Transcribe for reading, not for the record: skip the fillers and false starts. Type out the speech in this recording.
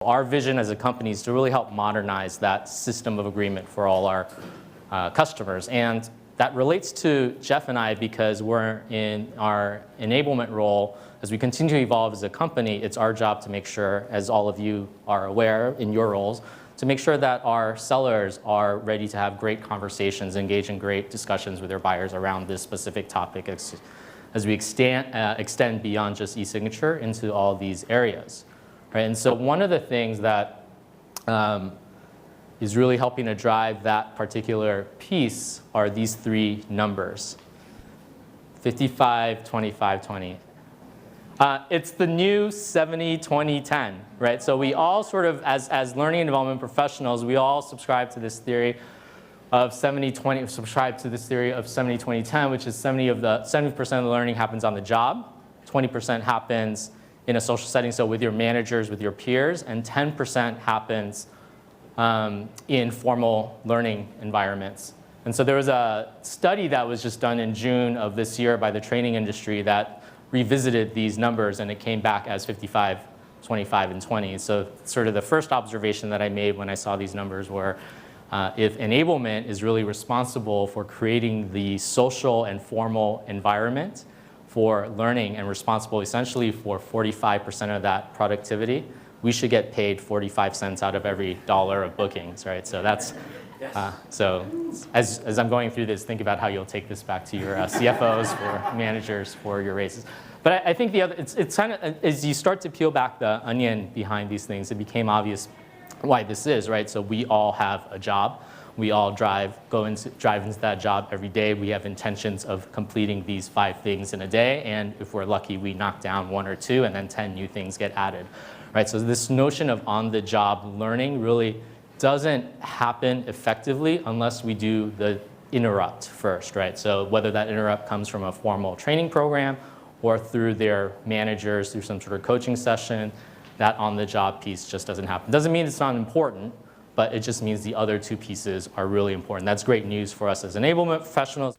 Our vision as a company is to really help modernize that system of agreement for all our customers. And that relates to Jeff and I because we're in our enablement role. As we continue to evolve as a company, it's our job to make sure, as all of you are aware in your roles, to make sure that our sellers are ready to have great conversations, engage in great discussions with their buyers around this specific topic as we extend beyond just e-signature into all these areas. Right? And so one of the things that is really helping to drive that particular piece are these three numbers: 55, 25, 20. It's the new 70, 20, 10, right? So we all sort of, as learning and development professionals, we all subscribe to this theory of 70, 20, subscribe to this theory of 70, 20, 10, which is 70% of the learning happens on the job, 20% happens in a social setting, so with your managers, with your peers, and 10% happens in formal learning environments. And so there was a study that was just done in June of this year by the training industry that revisited these numbers, and it came back as 55, 25, and 20. So sort of the first observation that I made when I saw these numbers were, if enablement is really responsible for creating the social and formal environment for learning and responsible essentially for 45% of that productivity, we should get paid 45 cents out of every dollar of bookings, right? So that's, so as I'm going through this, think about how you'll take this back to your CFOs, for managers, for your raises. But I think the other, it's kind of, as you start to peel back the onion behind these things, it became obvious why this is, right? So we all have a job. We all drive into that job every day. We have intentions of completing these 5 things in a day, and if we're lucky, we knock down 1 or 2, and then 10 new things get added, right? So this notion of on-the-job learning really doesn't happen effectively unless we do the interrupt first, right? So whether that interrupt comes from a formal training program or through their managers, through some sort of coaching session, that on-the-job piece just doesn't happen. Doesn't mean it's not important, but it just means the other 2 pieces are really important. That's great news for us as enablement professionals.